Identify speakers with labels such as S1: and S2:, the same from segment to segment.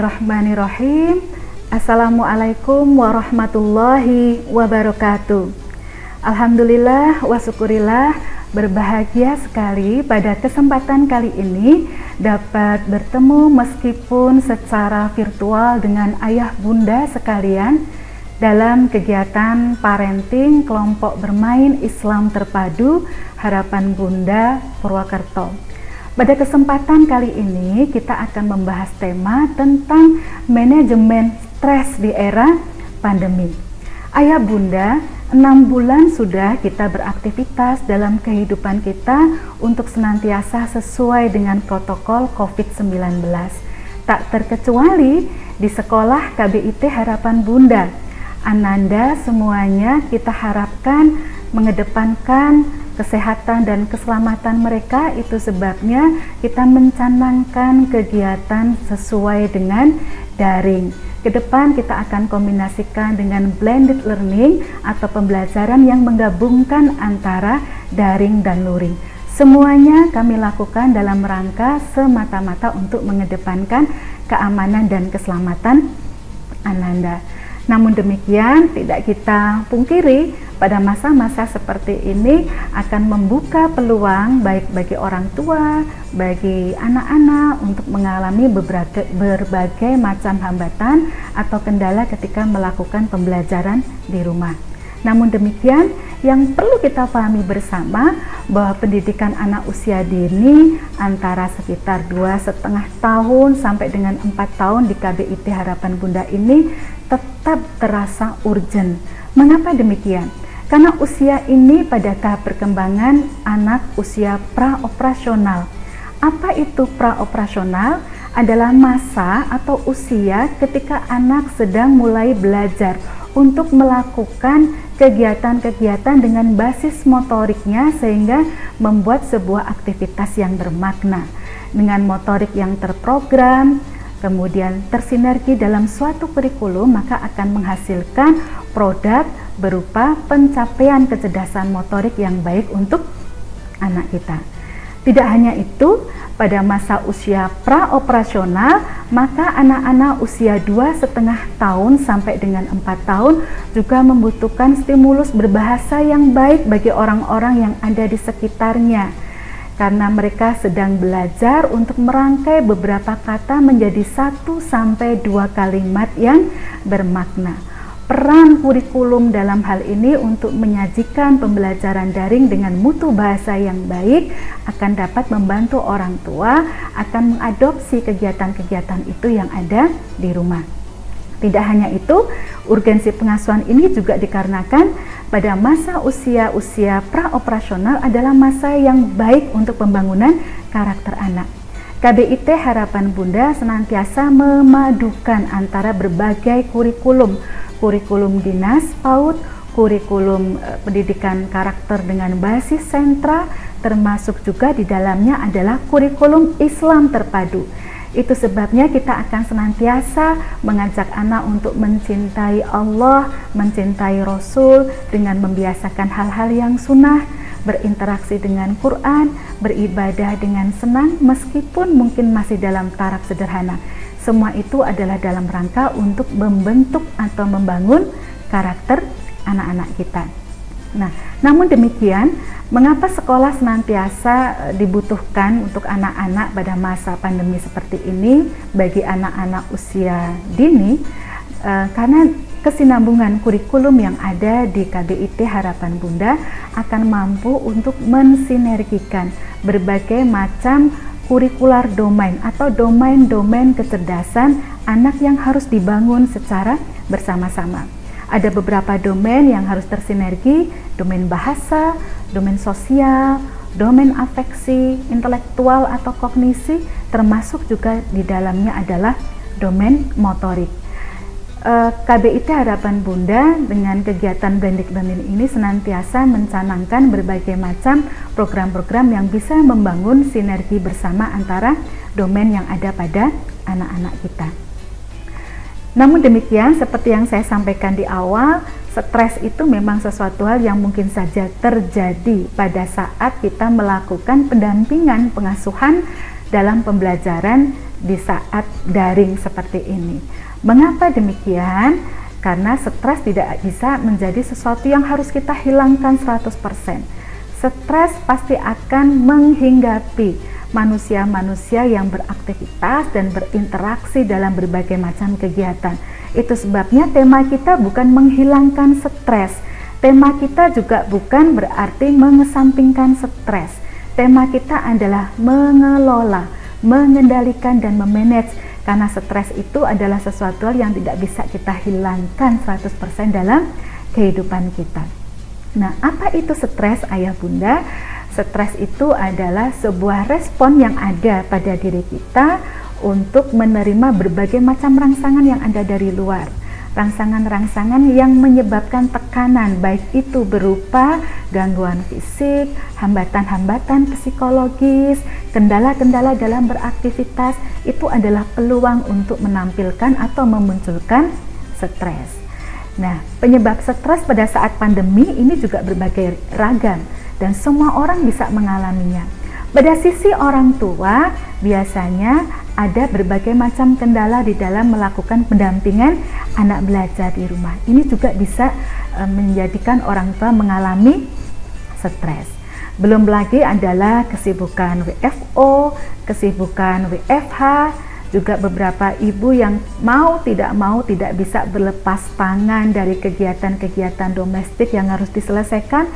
S1: Bismillahirrahmanirrahim. Assalamualaikum warahmatullahi wabarakatuh. Alhamdulillah wa syukurillah, berbahagia sekali pada kesempatan kali ini dapat bertemu meskipun secara virtual dengan ayah bunda sekalian dalam kegiatan parenting kelompok bermain Islam terpadu Harapan Bunda Purwakerto. Pada kesempatan kali ini kita akan membahas tema tentang manajemen stres di era pandemi. Ayah bunda, 6 bulan sudah kita beraktivitas dalam kehidupan kita untuk senantiasa sesuai dengan protokol COVID-19. Tak terkecuali di sekolah KBIT Harapan Bunda. Ananda semuanya kita harapkan mengedepankan kesehatan dan keselamatan mereka. Itu sebabnya kita mencanangkan kegiatan sesuai dengan daring. Ke depan kita akan kombinasikan dengan blended learning atau pembelajaran yang menggabungkan antara daring dan luring. Semuanya kami lakukan dalam rangka semata-mata untuk mengedepankan keamanan dan keselamatan Ananda. Namun demikian, tidak kita pungkiri pada masa-masa seperti ini akan membuka peluang baik bagi orang tua, bagi anak-anak untuk mengalami berbagai macam hambatan atau kendala ketika melakukan pembelajaran di rumah. Namun demikian, yang perlu kita pahami bersama bahwa pendidikan anak usia dini antara sekitar 2,5 tahun sampai dengan 4 tahun di KBIT Harapan Bunda ini tetap terasa urgent. Mengapa demikian? Karena usia ini pada tahap perkembangan anak usia praoperasional. Apa itu praoperasional? Adalah masa atau usia ketika anak sedang mulai belajar untuk melakukan kegiatan-kegiatan dengan basis motoriknya sehingga membuat sebuah aktivitas yang bermakna dengan motorik yang terprogram, kemudian tersinergi dalam suatu kurikulum, maka akan menghasilkan produk berupa pencapaian kecerdasan motorik yang baik untuk anak kita. Tidak hanya itu, pada masa usia praoperasional, maka anak-anak usia 2,5 tahun sampai dengan 4 tahun juga membutuhkan stimulus berbahasa yang baik bagi orang-orang yang ada di sekitarnya. Karena mereka sedang belajar untuk merangkai beberapa kata menjadi 1-2 kalimat yang bermakna. Peran kurikulum dalam hal ini untuk menyajikan pembelajaran daring dengan mutu bahasa yang baik akan dapat membantu orang tua akan mengadopsi kegiatan-kegiatan itu yang ada di rumah. Tidak hanya itu, urgensi pengasuhan ini juga dikarenakan pada masa usia praoperasional adalah masa yang baik untuk pembangunan karakter anak. KBIT Harapan Bunda senantiasa memadukan antara berbagai kurikulum dinas PAUD, kurikulum pendidikan karakter dengan basis sentra, termasuk juga di dalamnya adalah kurikulum Islam terpadu. Itu sebabnya kita akan senantiasa mengajak anak untuk mencintai Allah, mencintai Rasul dengan membiasakan hal-hal yang sunnah, berinteraksi dengan Quran, beribadah dengan senang meskipun mungkin masih dalam taraf sederhana. Semua itu adalah dalam rangka untuk membentuk atau membangun karakter anak-anak kita. Nah, namun demikian, mengapa sekolah senantiasa dibutuhkan untuk anak-anak pada masa pandemi seperti ini bagi anak-anak usia dini? Karena kesinambungan kurikulum yang ada di KBIT Harapan Bunda akan mampu untuk mensinergikan berbagai macam kurikular domain atau domain-domain kecerdasan anak yang harus dibangun secara bersama-sama. Ada beberapa domain yang harus tersinergi, domain bahasa, domain sosial, domain afeksi, intelektual atau kognisi, termasuk juga di dalamnya adalah domain motorik. KBIT Harapan Bunda dengan kegiatan blended learning ini senantiasa mencanangkan berbagai macam program-program yang bisa membangun sinergi bersama antara domain yang ada pada anak-anak kita. Namun demikian, seperti yang saya sampaikan di awal, stres itu memang sesuatu hal yang mungkin saja terjadi pada saat kita melakukan pendampingan pengasuhan dalam pembelajaran di saat daring seperti ini. Mengapa demikian? Karena stres tidak bisa menjadi sesuatu yang harus kita hilangkan 100%. Stres pasti akan menghinggapi manusia-manusia yang beraktivitas dan berinteraksi dalam berbagai macam kegiatan. Itu sebabnya tema kita bukan menghilangkan stres. Tema kita juga bukan berarti mengesampingkan stres. Tema kita adalah mengelola, mengendalikan dan memanage, karena stres itu adalah sesuatu yang tidak bisa kita hilangkan 100% dalam kehidupan kita. Nah, apa itu stres, Ayah Bunda? Stres itu adalah sebuah respon yang ada pada diri kita untuk menerima berbagai macam rangsangan yang ada dari luar. Rangsangan-rangsangan yang menyebabkan tekanan, baik itu berupa gangguan fisik, hambatan-hambatan psikologis, kendala-kendala dalam beraktivitas, itu adalah peluang untuk menampilkan atau memunculkan stres. Nah, penyebab stres pada saat pandemi ini juga berbagai ragam dan semua orang bisa mengalaminya. Pada sisi orang tua, biasanya ada berbagai macam kendala di dalam melakukan pendampingan anak belajar di rumah. Ini juga bisa menjadikan orang tua mengalami stres. Belum lagi adalah kesibukan WFO, kesibukan WFH, juga beberapa ibu yang mau tidak bisa berlepas tangan dari kegiatan-kegiatan domestik yang harus diselesaikan,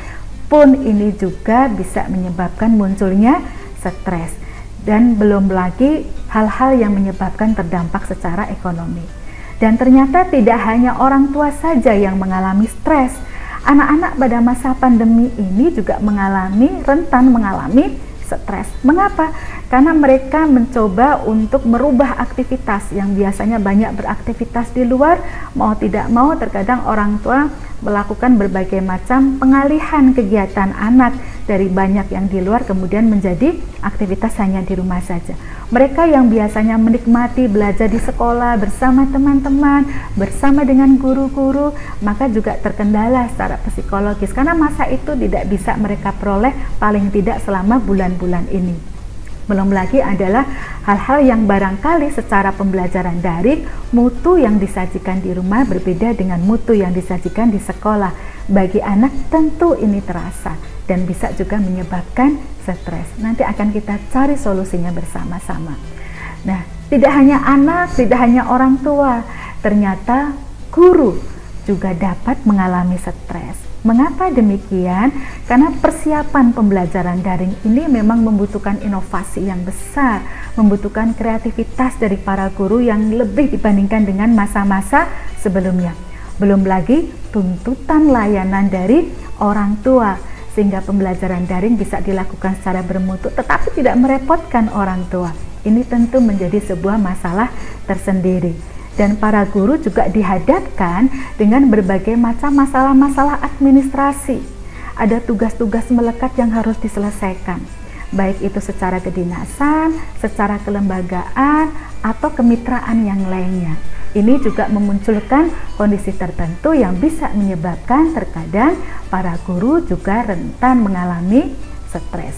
S1: pun ini juga bisa menyebabkan munculnya stres. Dan belum lagi hal-hal yang menyebabkan terdampak secara ekonomi. Dan ternyata tidak hanya orang tua saja yang mengalami stres. Anak-anak pada masa pandemi ini juga rentan mengalami stres. Mengapa? Karena mereka mencoba untuk merubah aktivitas yang biasanya banyak beraktivitas di luar, mau tidak mau terkadang orang tua melakukan berbagai macam pengalihan kegiatan anak dari banyak yang di luar kemudian menjadi aktivitas hanya di rumah saja. Mereka yang biasanya menikmati belajar di sekolah bersama teman-teman, bersama dengan guru-guru, maka juga terkendala secara psikologis karena masa itu tidak bisa mereka peroleh paling tidak selama bulan-bulan ini. Belum lagi adalah hal-hal yang barangkali secara pembelajaran daring, mutu yang disajikan di rumah berbeda dengan mutu yang disajikan di sekolah. Bagi anak tentu ini terasa dan bisa juga menyebabkan stres. Nanti akan kita cari solusinya bersama-sama. Nah, tidak hanya anak, tidak hanya orang tua, ternyata guru juga dapat mengalami stres. Mengapa demikian? Karena persiapan pembelajaran daring ini memang membutuhkan inovasi yang besar, membutuhkan kreativitas dari para guru yang lebih dibandingkan dengan masa-masa sebelumnya. Belum lagi tuntutan layanan dari orang tua, sehingga pembelajaran daring bisa dilakukan secara bermutu tetapi tidak merepotkan orang tua. Ini tentu menjadi sebuah masalah tersendiri. Dan para guru juga dihadapkan dengan berbagai macam masalah-masalah administrasi. Ada tugas-tugas melekat yang harus diselesaikan, baik itu secara kedinasan, secara kelembagaan, atau kemitraan yang lainnya. Ini juga memunculkan kondisi tertentu yang bisa menyebabkan terkadang para guru juga rentan mengalami stres.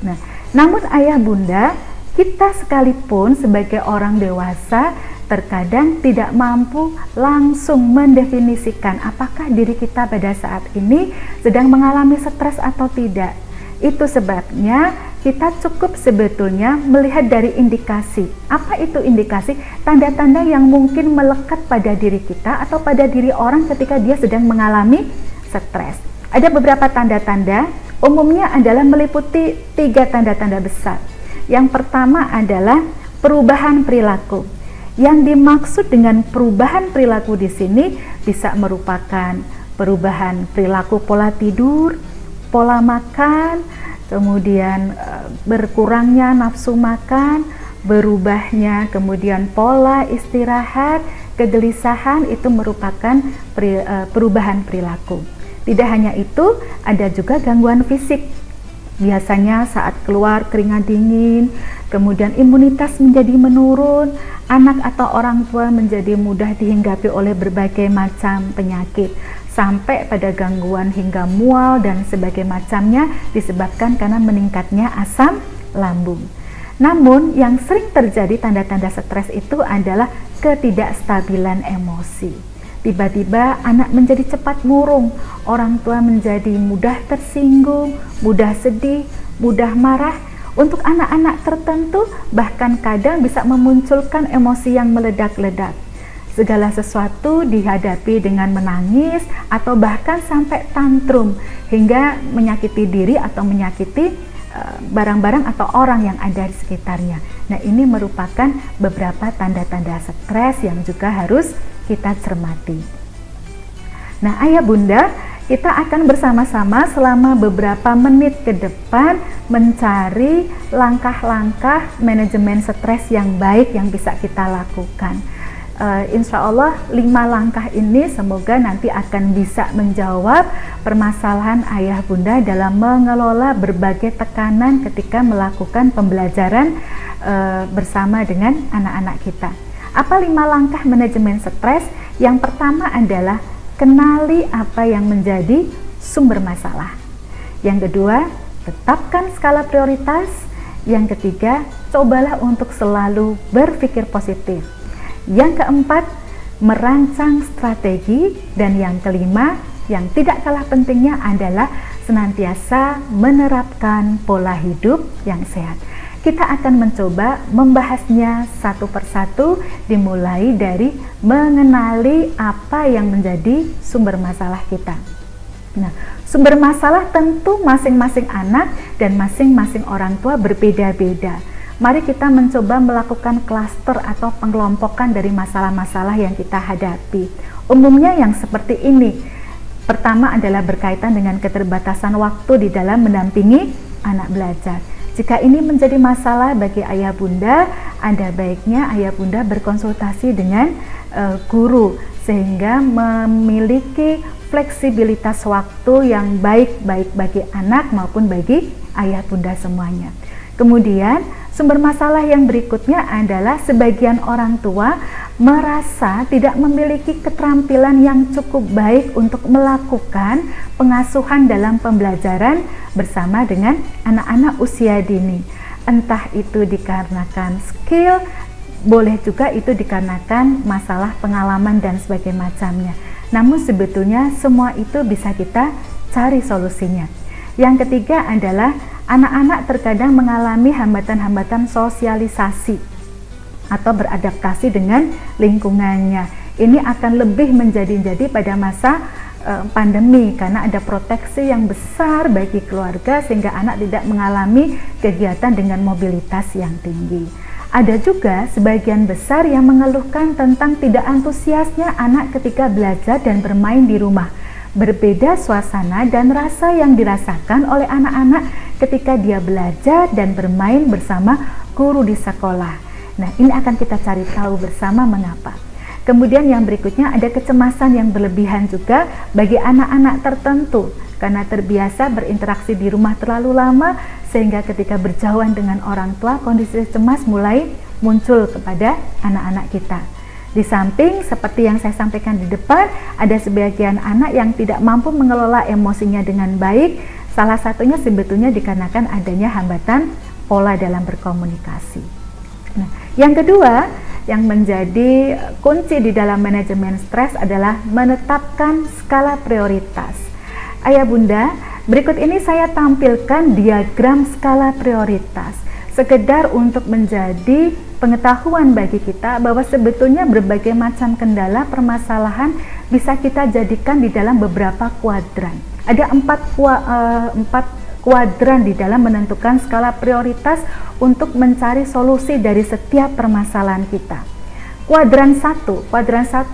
S1: Nah, namun ayah bunda, kita sekalipun sebagai orang dewasa terkadang tidak mampu langsung mendefinisikan apakah diri kita pada saat ini sedang mengalami stres atau tidak. Itu sebabnya kita cukup sebetulnya melihat dari indikasi. Apa itu indikasi? Tanda-tanda yang mungkin melekat pada diri kita atau pada diri orang ketika dia sedang mengalami stres. Ada beberapa tanda-tanda, umumnya adalah meliputi 3 tanda-tanda besar. Yang pertama adalah perubahan perilaku. Yang dimaksud dengan perubahan perilaku di sini bisa merupakan perubahan perilaku pola tidur, pola makan, kemudian berkurangnya nafsu makan, berubahnya kemudian pola istirahat, kegelisahan, itu merupakan perubahan perilaku. Tidak hanya itu, ada juga gangguan fisik. Biasanya saat keluar keringat dingin, kemudian imunitas menjadi menurun, anak atau orang tua menjadi mudah dihinggapi oleh berbagai macam penyakit, sampai pada gangguan hingga mual dan sebagainya macamnya disebabkan karena meningkatnya asam lambung. Namun yang sering terjadi tanda-tanda stres itu adalah ketidakstabilan emosi. Tiba-tiba anak menjadi cepat murung, orang tua menjadi mudah tersinggung, mudah sedih, mudah marah. Untuk anak-anak tertentu bahkan kadang bisa memunculkan emosi yang meledak-ledak. Segala sesuatu dihadapi dengan menangis atau bahkan sampai tantrum hingga menyakiti diri atau menyakiti barang-barang atau orang yang ada di sekitarnya. Nah, ini merupakan beberapa tanda-tanda stres yang juga harus kita cermati. Nah, ayah bunda, kita akan bersama-sama selama beberapa menit ke depan mencari langkah-langkah manajemen stres yang baik yang bisa kita lakukan. Insya Allah 5 langkah ini semoga nanti akan bisa menjawab permasalahan ayah bunda dalam mengelola berbagai tekanan ketika melakukan pembelajaran bersama dengan anak-anak kita. Apa 5 langkah manajemen stres? Yang pertama adalah kenali apa yang menjadi sumber masalah. Yang kedua, tetapkan skala prioritas. Yang ketiga, cobalah untuk selalu berpikir positif. Yang keempat, merancang strategi. Dan yang kelima, yang tidak kalah pentingnya adalah senantiasa menerapkan pola hidup yang sehat. Kita akan mencoba membahasnya satu persatu, dimulai dari mengenali apa yang menjadi sumber masalah kita. Nah, sumber masalah tentu masing-masing anak dan masing-masing orang tua berbeda-beda. Mari kita mencoba melakukan klaster atau pengelompokan dari masalah-masalah yang kita hadapi. Umumnya yang seperti ini. Pertama adalah berkaitan dengan keterbatasan waktu di dalam mendampingi anak belajar. Jika ini menjadi masalah bagi ayah bunda, ada baiknya ayah bunda berkonsultasi dengan guru sehingga memiliki fleksibilitas waktu yang baik bagi anak maupun bagi ayah bunda semuanya. Kemudian sumber masalah yang berikutnya adalah sebagian orang tua merasa tidak memiliki keterampilan yang cukup baik untuk melakukan pengasuhan dalam pembelajaran bersama dengan anak-anak usia dini. Entah itu dikarenakan skill, boleh juga itu dikarenakan masalah pengalaman dan sebagainya macamnya. Namun sebetulnya semua itu bisa kita cari solusinya. Yang ketiga adalah anak-anak terkadang mengalami hambatan-hambatan sosialisasi atau beradaptasi dengan lingkungannya. Ini akan lebih menjadi pada masa pandemi karena ada proteksi yang besar bagi keluarga sehingga anak tidak mengalami kegiatan dengan mobilitas yang tinggi. Ada juga sebagian besar yang mengeluhkan tentang tidak antusiasnya anak ketika belajar dan bermain di rumah. Berbeda suasana dan rasa yang dirasakan oleh anak-anak ketika dia belajar dan bermain bersama guru di sekolah. Nah, ini akan kita cari tahu bersama mengapa. Kemudian yang berikutnya ada kecemasan yang berlebihan juga bagi anak-anak tertentu karena terbiasa berinteraksi di rumah terlalu lama sehingga ketika berjauhan dengan orang tua kondisi cemas mulai muncul kepada anak-anak kita. Di samping seperti yang saya sampaikan di depan, ada sebagian anak yang tidak mampu mengelola emosinya dengan baik. Salah satunya sebetulnya dikarenakan adanya hambatan pola dalam berkomunikasi. Nah, yang kedua yang menjadi kunci di dalam manajemen stres adalah menetapkan skala prioritas. Ayah bunda, berikut ini saya tampilkan diagram skala prioritas. Sekedar untuk menjadi pengetahuan bagi kita bahwa sebetulnya berbagai macam kendala permasalahan bisa kita jadikan di dalam beberapa kuadran. Ada 4 kuadran di dalam menentukan skala prioritas untuk mencari solusi dari setiap permasalahan kita. Kuadran 1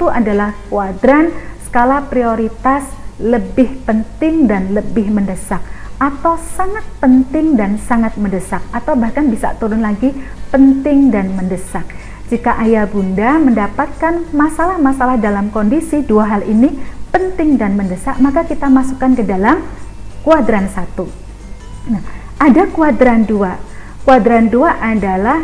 S1: adalah kuadran skala prioritas lebih penting dan lebih mendesak, atau sangat penting dan sangat mendesak, atau bahkan bisa turun lagi penting dan mendesak. Jika ayah bunda mendapatkan masalah-masalah dalam kondisi dua hal ini, penting dan mendesak, maka kita masukkan ke dalam kuadran 1. Nah, ada kuadran 2. Kuadran 2 adalah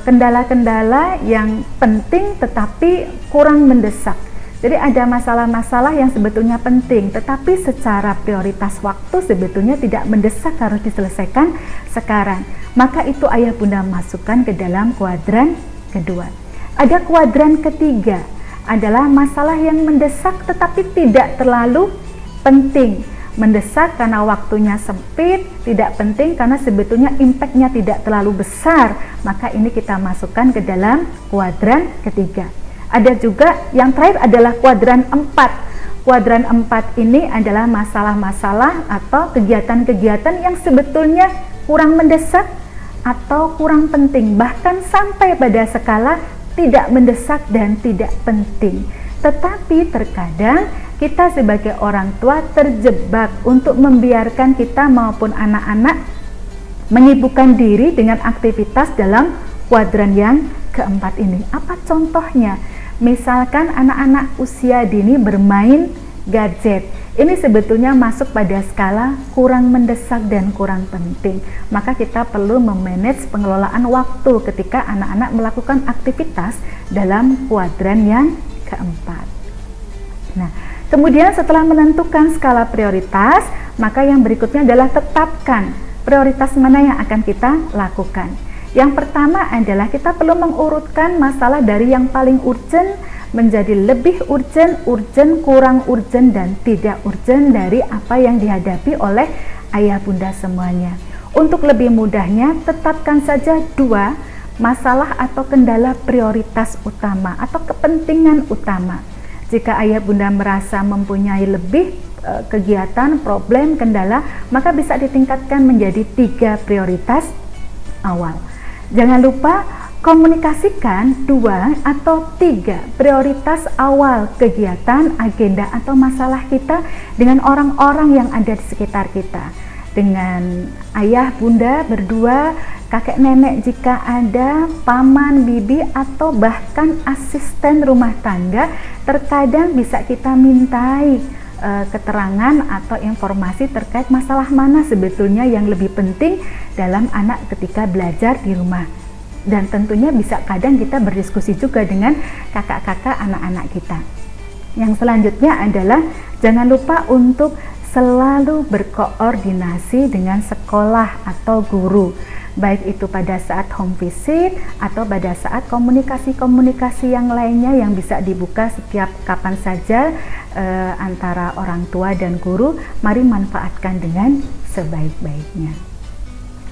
S1: kendala-kendala yang penting tetapi kurang mendesak. Jadi ada masalah-masalah yang sebetulnya penting, tetapi secara prioritas waktu sebetulnya tidak mendesak harus diselesaikan sekarang. Maka itu ayah bunda masukkan ke dalam kuadran kedua. Ada kuadran ketiga, adalah masalah yang mendesak tetapi tidak terlalu penting. Mendesak karena waktunya sempit, tidak penting karena sebetulnya impact-nya tidak terlalu besar. Maka ini kita masukkan ke dalam kuadran ketiga. Ada juga yang terakhir adalah kuadran 4. Kuadran 4 ini adalah masalah-masalah atau kegiatan-kegiatan yang sebetulnya kurang mendesak atau kurang penting, bahkan sampai pada skala tidak mendesak dan tidak penting. Tetapi terkadang kita sebagai orang tua terjebak untuk membiarkan kita maupun anak-anak menyibukkan diri dengan aktivitas dalam kuadran yang keempat ini. Apa contohnya? Misalkan anak-anak usia dini bermain gadget. Ini sebetulnya masuk pada skala kurang mendesak dan kurang penting. Maka kita perlu memanage pengelolaan waktu ketika anak-anak melakukan aktivitas dalam kuadran yang keempat. Nah, kemudian setelah menentukan skala prioritas, maka yang berikutnya adalah tetapkan prioritas mana yang akan kita lakukan. Yang pertama adalah kita perlu mengurutkan masalah dari yang paling urgent menjadi lebih urgent, kurang urgent, dan tidak urgent dari apa yang dihadapi oleh ayah bunda semuanya. Untuk lebih mudahnya, tetapkan saja 2 masalah atau kendala prioritas utama atau kepentingan utama. Jika ayah bunda merasa mempunyai lebih kegiatan, problem, kendala, maka bisa ditingkatkan menjadi 3 prioritas awal. Jangan lupa komunikasikan 2 atau 3 prioritas awal kegiatan, agenda atau masalah kita dengan orang-orang yang ada di sekitar kita. Dengan ayah, bunda berdua, kakek nenek jika ada, paman, bibi atau bahkan asisten rumah tangga. Terkadang bisa kita mintai keterangan atau informasi terkait masalah mana sebetulnya yang lebih penting dalam anak ketika belajar di rumah. Dan tentunya bisa kadang kita berdiskusi juga dengan kakak-kakak anak-anak kita. Yang selanjutnya adalah jangan lupa untuk selalu berkoordinasi dengan sekolah atau guru, baik itu pada saat home visit atau pada saat komunikasi-komunikasi yang lainnya yang bisa dibuka setiap kapan saja antara orang tua dan guru. Mari manfaatkan dengan sebaik-baiknya.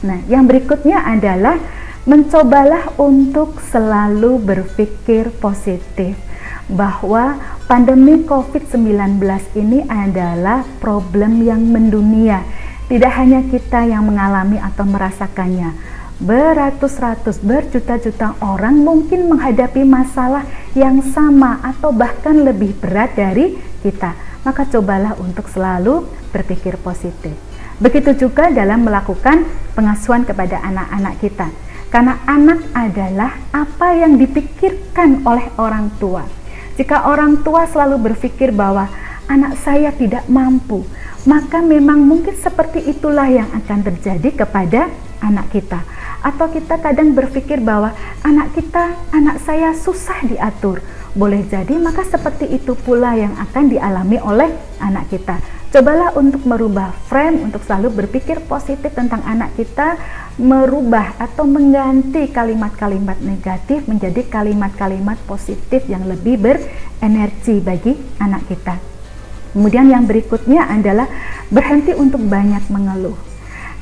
S1: Nah, yang berikutnya adalah mencobalah untuk selalu berpikir positif bahwa pandemi COVID-19 ini adalah problem yang mendunia. Tidak hanya kita yang mengalami atau merasakannya, beratus-ratus, berjuta-juta orang mungkin menghadapi masalah yang sama atau bahkan lebih berat dari kita. Maka cobalah untuk selalu berpikir positif. Begitu juga dalam melakukan pengasuhan kepada anak-anak kita. Karena anak adalah apa yang dipikirkan oleh orang tua. Jika orang tua selalu berpikir bahwa anak saya tidak mampu, maka memang mungkin seperti itulah yang akan terjadi kepada anak kita. Atau kita kadang berpikir bahwa anak saya susah diatur. Boleh jadi maka seperti itu pula yang akan dialami oleh anak kita. Cobalah untuk merubah frame, untuk selalu berpikir positif tentang anak kita, merubah atau mengganti kalimat-kalimat negatif menjadi kalimat-kalimat positif yang lebih berenergi bagi anak kita. Kemudian yang berikutnya adalah berhenti untuk banyak mengeluh.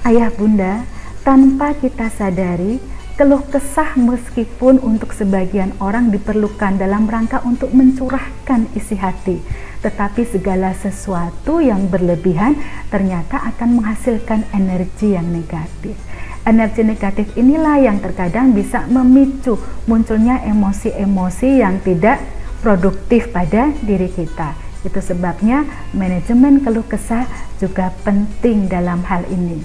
S1: Ayah bunda, tanpa kita sadari, keluh kesah meskipun untuk sebagian orang diperlukan dalam rangka untuk mencurahkan isi hati, tetapi segala sesuatu yang berlebihan ternyata akan menghasilkan energi yang negatif. Energi negatif inilah yang terkadang bisa memicu munculnya emosi-emosi yang tidak produktif pada diri kita. Itu sebabnya manajemen keluh kesah juga penting dalam hal ini.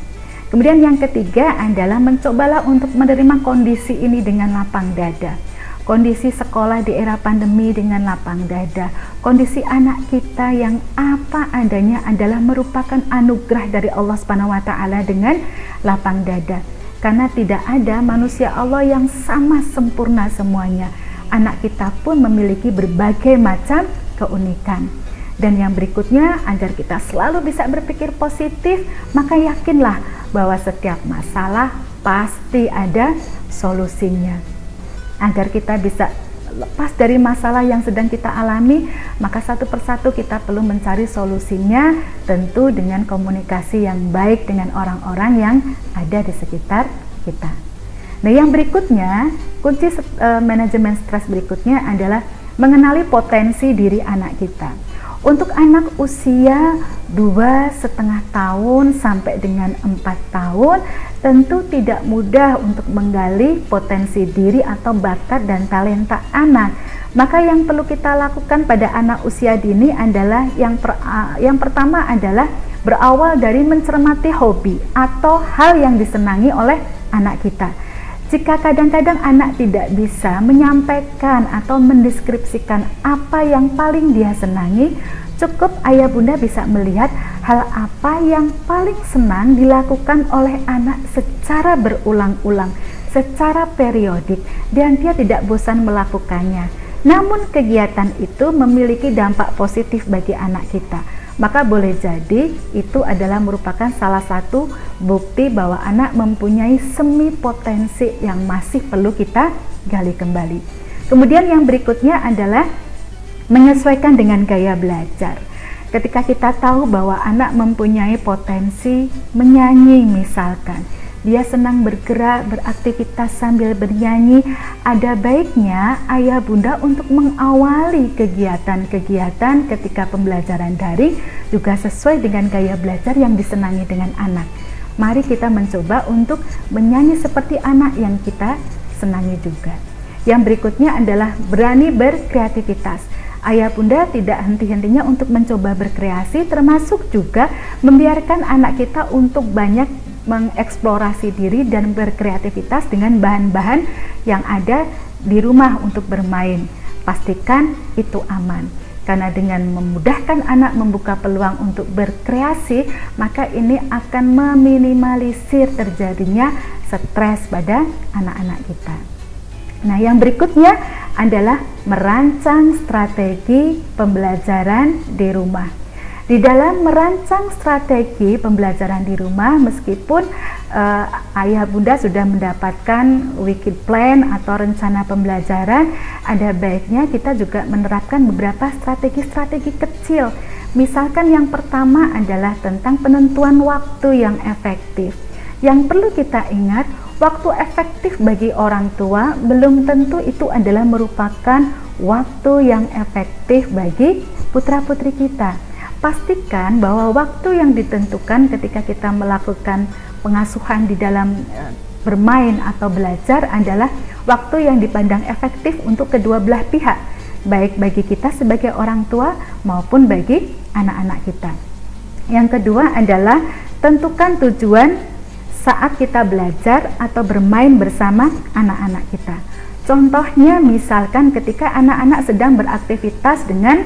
S1: Kemudian yang ketiga adalah mencobalah untuk menerima kondisi ini dengan lapang dada. Kondisi sekolah di era pandemi dengan lapang dada. Kondisi anak kita yang apa adanya adalah merupakan anugerah dari Allah SWT dengan lapang dada. Karena tidak ada manusia Allah yang sama sempurna semuanya. Anak kita pun memiliki berbagai macam keunikan. Dan yang berikutnya, agar kita selalu bisa berpikir positif, maka yakinlah bahwa setiap masalah pasti ada solusinya. Agar kita bisa lepas dari masalah yang sedang kita alami, maka satu persatu kita perlu mencari solusinya, tentu dengan komunikasi yang baik dengan orang-orang yang ada di sekitar kita. Nah, yang berikutnya, kunci manajemen stres berikutnya adalah mengenali potensi diri anak kita. Untuk anak usia 2,5 tahun sampai dengan 4 tahun, tentu tidak mudah untuk menggali potensi diri atau bakat dan talenta anak. Maka yang perlu kita lakukan pada anak usia dini adalah yang pertama adalah berawal dari mencermati hobi atau hal yang disenangi oleh anak kita. Jika kadang-kadang anak tidak bisa menyampaikan atau mendeskripsikan apa yang paling dia senangi, cukup ayah bunda bisa melihat hal apa yang paling senang dilakukan oleh anak secara berulang-ulang, secara periodik, dan dia tidak bosan melakukannya. Namun kegiatan itu memiliki dampak positif bagi anak kita. Maka boleh jadi itu adalah merupakan salah satu bukti bahwa anak mempunyai semi potensi yang masih perlu kita gali kembali. Kemudian yang berikutnya adalah menyesuaikan dengan gaya belajar. Ketika kita tahu bahwa anak mempunyai potensi menyanyi misalkan, dia senang bergerak, beraktivitas sambil bernyanyi, ada baiknya ayah bunda untuk mengawali kegiatan-kegiatan ketika pembelajaran daring juga sesuai dengan gaya belajar yang disenangi dengan anak. Mari kita mencoba untuk menyanyi seperti anak yang kita senangi juga. Yang berikutnya adalah berani berkreativitas. Ayah bunda tidak henti-hentinya untuk mencoba berkreasi, termasuk juga membiarkan anak kita untuk banyak mengeksplorasi diri dan berkreativitas dengan bahan-bahan yang ada di rumah untuk bermain. Pastikan itu aman, karena dengan memudahkan anak membuka peluang untuk berkreasi, maka ini akan meminimalisir terjadinya stres pada anak-anak kita. Nah, yang berikutnya adalah merancang strategi pembelajaran di rumah. Di dalam merancang strategi pembelajaran di rumah, meskipun ayah bunda sudah mendapatkan wicked plan atau rencana pembelajaran, ada baiknya kita juga menerapkan beberapa strategi-strategi kecil. Misalkan yang pertama adalah tentang penentuan waktu yang efektif. Yang perlu kita ingat, waktu efektif bagi orang tua belum tentu itu adalah merupakan waktu yang efektif bagi putra-putri kita. Pastikan bahwa waktu yang ditentukan ketika kita melakukan pengasuhan di dalam bermain atau belajar adalah waktu yang dipandang efektif untuk kedua belah pihak, baik bagi kita sebagai orang tua maupun bagi anak-anak kita. Yang kedua adalah tentukan tujuan saat kita belajar atau bermain bersama anak-anak kita. Contohnya misalkan ketika anak-anak sedang beraktivitas dengan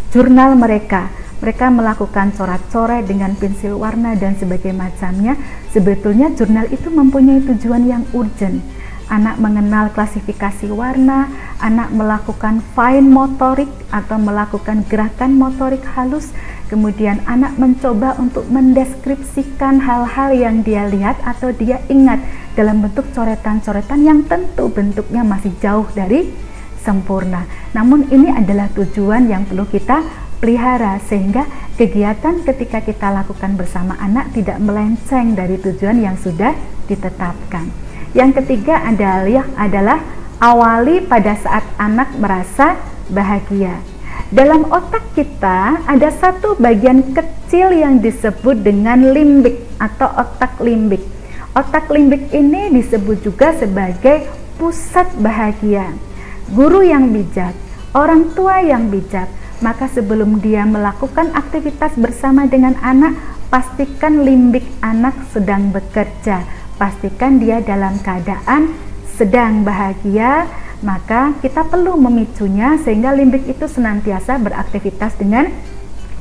S1: jurnal mereka melakukan coret-coret dengan pensil warna dan sebagainya macamnya. Sebetulnya jurnal itu mempunyai tujuan yang urgent. Anak mengenal klasifikasi warna, anak melakukan fine motorik atau melakukan gerakan motorik halus, kemudian anak mencoba untuk mendeskripsikan hal-hal yang dia lihat atau dia ingat dalam bentuk coretan-coretan yang tentu bentuknya masih jauh dari sempurna. Namun ini adalah tujuan yang perlu kita pelihara, sehingga kegiatan ketika kita lakukan bersama anak tidak melenceng dari tujuan yang sudah ditetapkan. Yang ketiga adalah awali pada saat anak merasa bahagia. Dalam otak kita ada satu bagian kecil yang disebut dengan limbik atau otak limbik. Otak limbik ini disebut juga sebagai pusat bahagia. Guru yang bijak, orang tua yang bijak, maka sebelum dia melakukan aktivitas bersama dengan anak, pastikan limbik anak sedang bekerja, pastikan dia dalam keadaan sedang bahagia, maka kita perlu memicunya sehingga limbik itu senantiasa beraktivitas dengan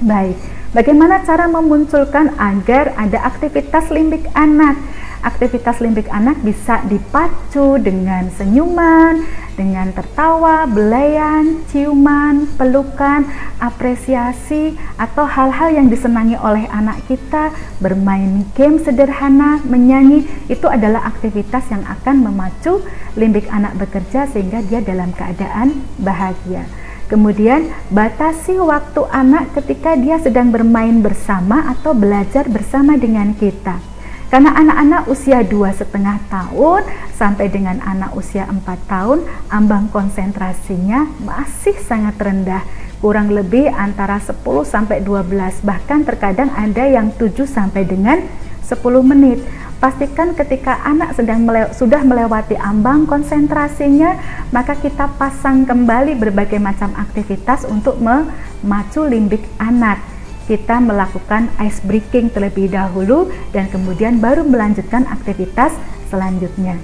S1: baik. Bagaimana cara memunculkan agar ada aktivitas limbik anak? aktivitas limbik anak bisa dipacu dengan senyuman, dengan tertawa, belayan, ciuman, pelukan, apresiasi, atau hal-hal yang disenangi oleh anak kita, bermain game sederhana, menyanyi, itu adalah aktivitas yang akan memacu limbik anak bekerja sehingga dia dalam keadaan bahagia. Kemudian batasi waktu anak ketika dia sedang bermain bersama atau belajar bersama dengan kita. Karena anak-anak usia 2,5 tahun sampai dengan anak usia 4 tahun, ambang konsentrasinya masih sangat rendah, kurang lebih antara 10 sampai 12, bahkan terkadang ada yang 7 sampai dengan 10 menit. Pastikan ketika anak sudah melewati ambang konsentrasinya, maka kita pasang kembali berbagai macam aktivitas untuk memacu limbik anak. Kita melakukan ice breaking terlebih dahulu dan kemudian baru melanjutkan aktivitas selanjutnya.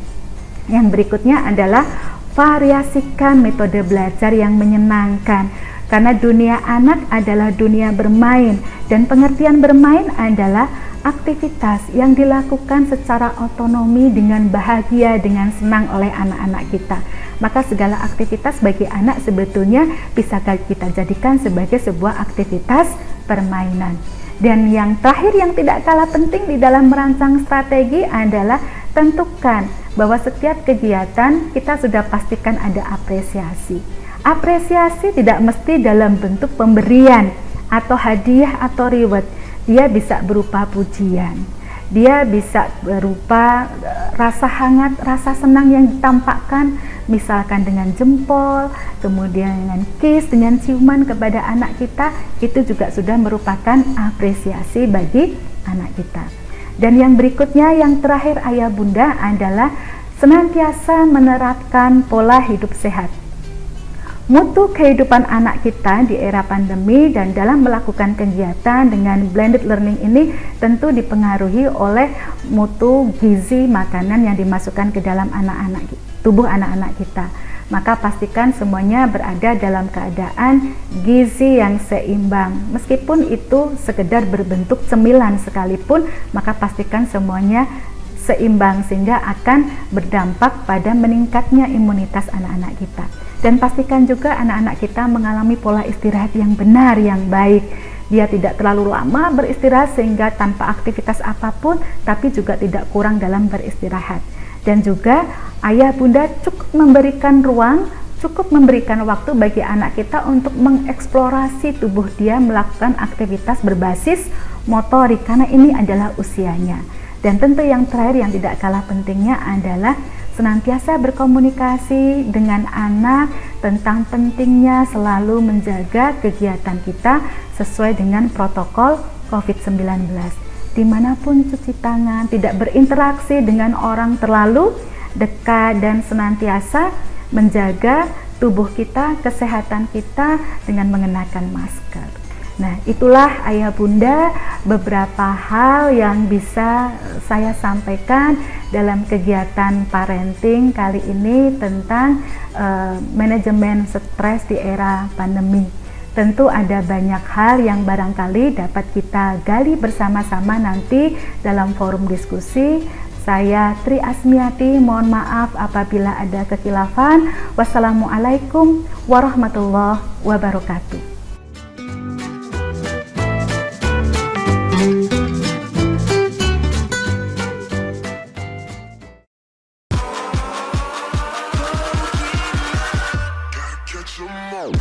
S1: Yang berikutnya adalah variasikan metode belajar yang menyenangkan. Karena dunia anak adalah dunia bermain, dan pengertian bermain adalah aktivitas yang dilakukan secara otonomi dengan bahagia, dengan senang oleh anak-anak kita. Maka segala aktivitas bagi anak sebetulnya bisa kita jadikan sebagai sebuah aktivitas permainan. Dan yang terakhir yang tidak kalah penting di dalam merancang strategi adalah tentukan bahwa setiap kegiatan kita sudah pastikan ada apresiasi. Apresiasi tidak mesti dalam bentuk pemberian atau hadiah atau reward. Dia bisa berupa pujian, dia bisa berupa rasa hangat, rasa senang yang ditampakkan, misalkan dengan jempol, kemudian dengan kiss, dengan ciuman kepada anak kita, itu juga sudah merupakan apresiasi bagi anak kita. Dan yang berikutnya, yang terakhir ayah bunda adalah senantiasa menerapkan pola hidup sehat. Mutu kehidupan anak kita di era pandemi dan dalam melakukan kegiatan dengan blended learning ini tentu dipengaruhi oleh mutu gizi makanan yang dimasukkan ke dalam tubuh anak-anak kita. Maka pastikan semuanya berada dalam keadaan gizi yang seimbang. Meskipun itu sekedar berbentuk cemilan sekalipun, maka pastikan semuanya seimbang sehingga akan berdampak pada meningkatnya imunitas anak-anak kita. Dan pastikan juga anak-anak kita mengalami pola istirahat yang benar, yang baik. Dia tidak terlalu lama beristirahat sehingga tanpa aktivitas apapun, tapi juga tidak kurang dalam beristirahat. Dan juga ayah bunda cukup memberikan ruang, cukup memberikan waktu bagi anak kita untuk mengeksplorasi tubuh dia, melakukan aktivitas berbasis motorik, karena ini adalah usianya. Dan tentu yang terakhir yang tidak kalah pentingnya adalah senantiasa berkomunikasi dengan anak tentang pentingnya selalu menjaga kegiatan kita sesuai dengan protokol COVID-19. Dimanapun cuci tangan, tidak berinteraksi dengan orang terlalu dekat, dan senantiasa menjaga tubuh kita, kesehatan kita dengan mengenakan masker. Nah, itulah ayah bunda beberapa hal yang bisa saya sampaikan dalam kegiatan parenting kali ini tentang manajemen stres di era pandemi. Tentu ada banyak hal yang barangkali dapat kita gali bersama-sama nanti dalam forum diskusi. Saya Tri Asmiati, mohon maaf apabila ada kekhilafan. Wassalamualaikum warahmatullahi wabarakatuh.
S2: Catch 'em all.